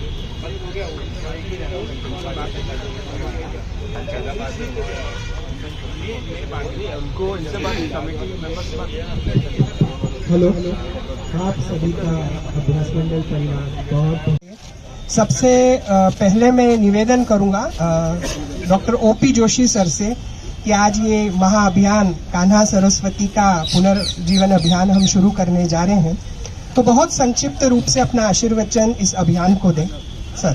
Hello, आप सभी का अभ्यास मंडल परिवार बहुत। सबसे पहले मैं निवेदन करूंगा डॉक्टर ओपी जोशी सर से कि आज ये महाअभियान कान्हा सरस्वती का पुनर्जीवन अभियान हम शुरू करने जा रहे हैं, तो बहुत संक्षिप्त रूप से अपना आशीर्वचन इस अभियान को दें सर।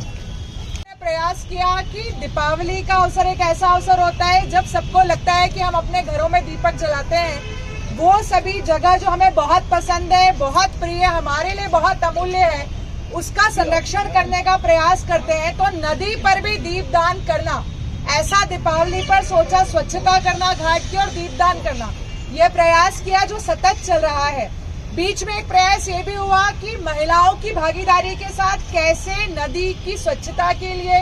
प्रयास किया कि दीपावली का अवसर एक ऐसा अवसर होता है जब सबको लगता है कि हम अपने घरों में दीपक जलाते हैं, वो सभी जगह जो हमें बहुत पसंद है, बहुत प्रिय, हमारे लिए बहुत अमूल्य है, उसका संरक्षण करने का प्रयास करते हैं। तो नदी पर भी दीपदान करना, ऐसा दीपावली पर सोचा स्वच्छता करना घाट की और दीपदान करना, ये प्रयास किया जो सतत चल रहा है। बीच में एक प्रयास ये भी हुआ कि महिलाओं की भागीदारी के साथ कैसे नदी की स्वच्छता के लिए,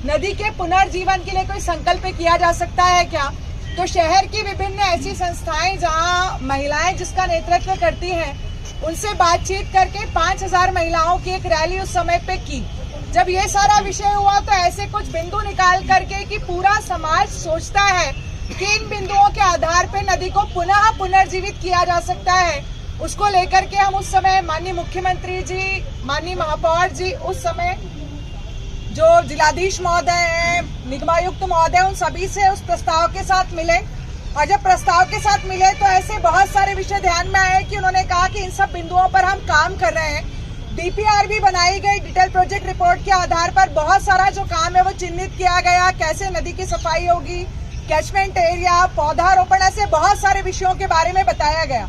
नदी के पुनर्जीवन के लिए कोई संकल्प किया जा सकता है क्या। तो शहर की विभिन्न ऐसी संस्थाएं जहां महिलाएं जिसका नेतृत्व करती हैं, उनसे बातचीत करके 5000 महिलाओं की एक रैली उस समय पे की। जब ये सारा विषय हुआ तो ऐसे कुछ बिंदु निकाल करके कि पूरा समाज सोचता है कि इन बिंदुओं के आधार पे नदी को पुनः पुनर्जीवित किया जा सकता है, उसको लेकर के हम उस समय माननीय मुख्यमंत्री जी, माननीय महापौर जी, उस समय जो जिलाधीश महोदय हैं, निगमायुक्त महोदय, उन सभी से उस प्रस्ताव के साथ मिले। और जब प्रस्ताव के साथ मिले तो ऐसे बहुत सारे विषय ध्यान में आए कि उन्होंने कहा कि इन सब बिंदुओं पर हम काम कर रहे हैं। डीपीआर भी बनाई गई, डिटेल प्रोजेक्ट रिपोर्ट के आधार पर बहुत सारा जो काम है वो चिन्हित किया गया, कैसे नदी की सफाई होगी, कैचमेंट एरिया, पौधारोपण, ऐसे बहुत सारे विषयों के बारे में बताया गया।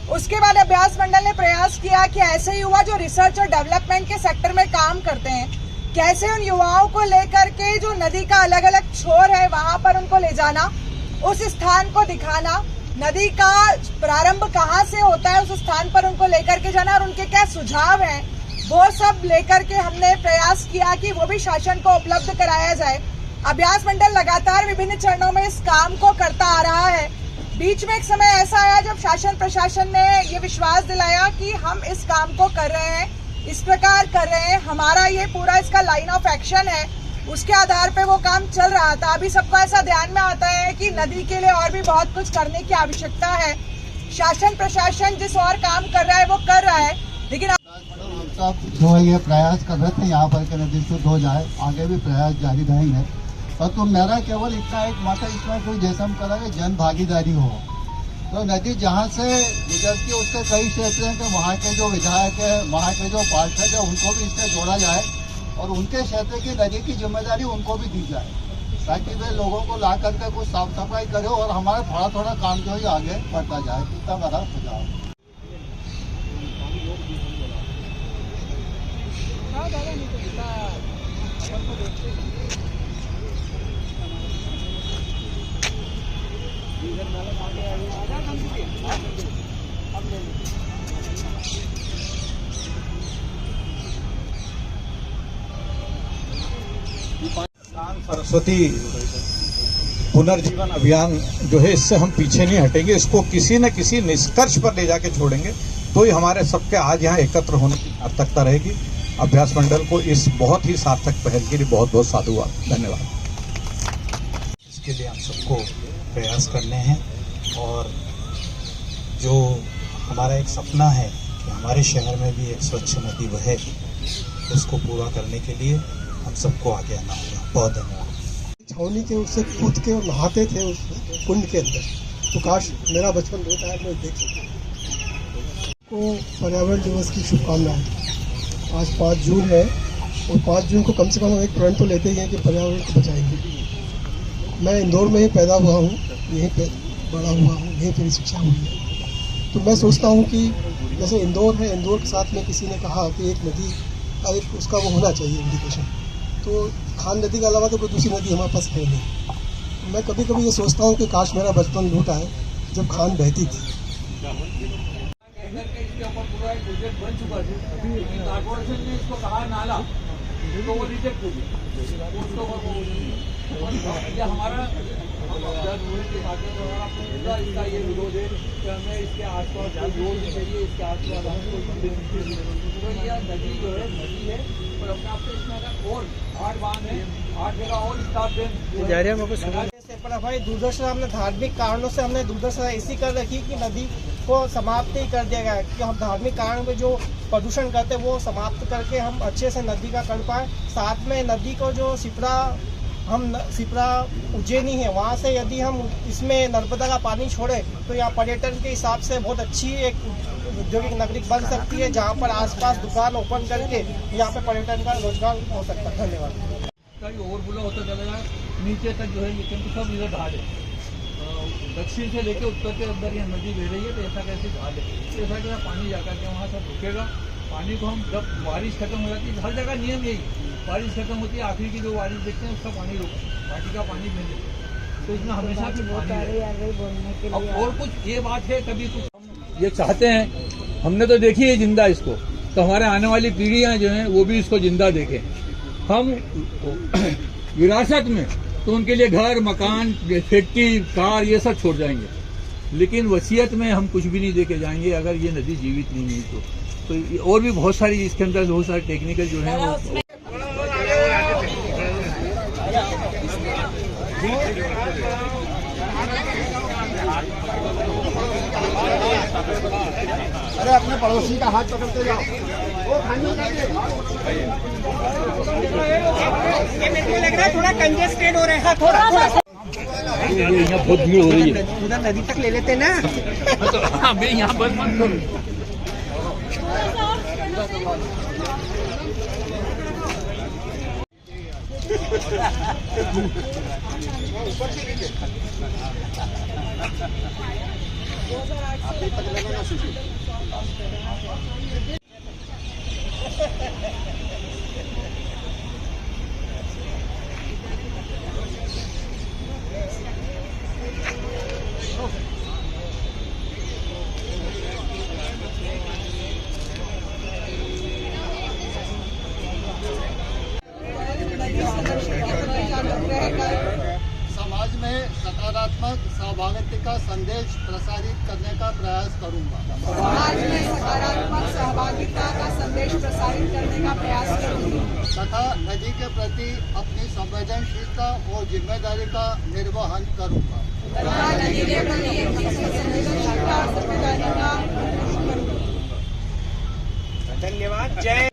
उसके बाद अभ्यास मंडल ने प्रयास किया कि ऐसे युवा जो रिसर्च और डेवलपमेंट के सेक्टर में काम करते हैं, कैसे उन युवाओं को लेकर के जो नदी का अलग अलग छोर है वहां पर उनको ले जाना, उस स्थान को दिखाना, नदी का प्रारंभ कहाँ से होता है उस स्थान पर उनको लेकर के जाना, और उनके क्या सुझाव हैं, वो सब लेकर के हमने प्रयास किया कि वो भी शासन को उपलब्ध कराया जाए। अभ्यास मंडल लगातार विभिन्न चरणों में इस काम को करता आ रहा है। बीच में एक समय ऐसा आया जब शासन प्रशासन ने ये विश्वास दिलाया कि हम इस काम को कर रहे हैं, इस प्रकार कर रहे हैं, हमारा ये पूरा इसका लाइन ऑफ एक्शन है, उसके आधार पे वो काम चल रहा था। अभी सबको ऐसा ध्यान में आता है कि नदी के लिए और भी बहुत कुछ करने की आवश्यकता है। शासन प्रशासन जिस और काम कर रहा है वो कर रहा है, लेकिन हम सब जो ये प्रयास कर रहे थे यहाँ पर नदी शुद्ध हो जाए, आगे भी प्रयास जारी रहेंगे। और तो मेरा केवल इतना एक मात्र इसमें कोई जैसा हम करेंगे जन भागीदारी हो। तो नदी जहाँ से गुजरती है उसके कई क्षेत्र हैं कि वहाँ के जो विधायक है, वहाँ के जो पार्षद है, उनको भी इससे जोड़ा जाए और उनके क्षेत्र की नदी की जिम्मेदारी उनको भी दी जाए, ताकि वे लोगों को ला करके कुछ साफ सफाई करे और हमारा थोड़ा थोड़ा काम जो है आगे बढ़ता जाए। इतना मेरा सुझाव। सरस्वती पुनर्जीवन अभियान जो है, इससे हम पीछे नहीं हटेंगे, इसको किसी न किसी निष्कर्ष पर ले जाके छोड़ेंगे, तो ही हमारे सबके आज यहाँ एकत्र होने की सार्थकता रहेगी। अभ्यास मंडल को इस बहुत ही सार्थक पहल के लिए बहुत बहुत साधुवाद, धन्यवाद। इसके लिए हम सबको प्रयास करने हैं और जो हमारा एक सपना है कि हमारे शहर में भी एक स्वच्छ नदी बहे, उसको पूरा करने के लिए हम सबको आगे आना होगा। बहुत धन्यवाद। छावनी के उससे कूद के और नहाते थे उस कुंड के अंदर, तो काश मेरा बचपन लौट आया, मैं देख सकता को। पर्यावरण दिवस की शुभकामनाएं। आज 5 जून है और 5 जून को कम से कम एक प्रण तो लेते ही हैं कि पर्यावरण को बचाएंगे। मैं इंदौर में ही पैदा हुआ हूँ, यहीं पे बड़ा हुआ हूँ, यहीं पर शिक्षा हुई है। तो मैं सोचता हूँ कि जैसे इंदौर है, इंदौर के साथ में किसी ने कहा कि एक नदी का एक उसका वो होना चाहिए इंडिकेशन, तो खान नदी के अलावा तो कोई दूसरी नदी हमारे पास है नहीं। तो मैं कभी कभी ये सोचता हूँ कि काश मेरा बचपन लौट आए जब खान बहती थी। हमारा इसका ये विरोध है कि हमें इसके आसपास जोड़ भी चाहिए, इसके आसपास तो यह नदी जो है नदी है और अपने आप से इसमें अगर और 8 बांध है, 8 जगह और स्टाफ दें। पर भाई दूरदर्शन हमने धार्मिक कारणों से हमने दूरदर्शन ऐसी कर रखी कि नदी को समाप्त ही कर दिया गया कि हम धार्मिक कारण में जो प्रदूषण करते वो समाप्त करके हम अच्छे से नदी का कर पाए। साथ में नदी को जो सिपरा उज्जैनी है वहाँ से यदि हम इसमें नर्मदा का पानी छोड़े तो यहाँ पर्यटन के हिसाब से बहुत अच्छी एक औद्योगिक नगरी बन सकती है, जहाँ पर आसपास दुकान ओपन करके यहाँ पे पर्यटन का रोजगार हो सकता है। धन्यवाद। ओवरफ्लो होता चला जाए नीचे तक जो है ये क्योंकि सब इधर ढाल है, दक्षिण से लेकर उत्तर के अंदर ये नदी बह रही है तो ऐसा कैसे ढाल है, ऐसा कैसा पानी जाकर के वहाँ सब रुकेगा। पानी को हम जब बारिश खत्म हो जाती है, हर जगह नियम यही, बारिश खत्म होती है आखिर की जो बारिश देखते हैं उसका पानी रोक, बाकी का पानी भेज देते हैं, तो इसमें हमेशा की पानी है। और कुछ ये बात है कभी कुछ हम ये चाहते हैं, हमने तो देखी है जिंदा इसको, तो हमारे आने वाली पीढ़ियाँ जो हैं वो भी इसको जिंदा देखें। हम विरासत में तो उनके लिए घर मकान फैक्ट्री कार ये सब छोड़ जाएंगे, लेकिन वसीयत में हम कुछ भी नहीं दे के जाएंगे अगर ये नदी जीवित नहीं हुई तो और भी बहुत सारी इसके अंदर बहुत सारे टेक्निकल जो है वो अरे अपने पड़ोसी का हाथ पकड़ते जाओ, वो खाने ये मेरे को लग रहा है थोड़ा कंजेस्टेड हो रहा है, थोड़ा यहाँ बहुत भीड़ हो रही है, उधर नदी तक ले लेते ना। तो हाँ भाई यहाँ बस मत करो। समाज में सकारात्मक सहभागिता का संदेश प्रसारित करने का प्रयास करूंगा। समाज में सकारात्मक सहभागिता का संदेश प्रसारित करने का प्रयास करूंगी तथा नदी के प्रति अपनी संवेदनशीलता और जिम्मेदारी का निर्वहन करूंगा। तथा नदी के प्रति अपनी संवेदनशीलता और जिम्मेदारी का धन्यवाद। जय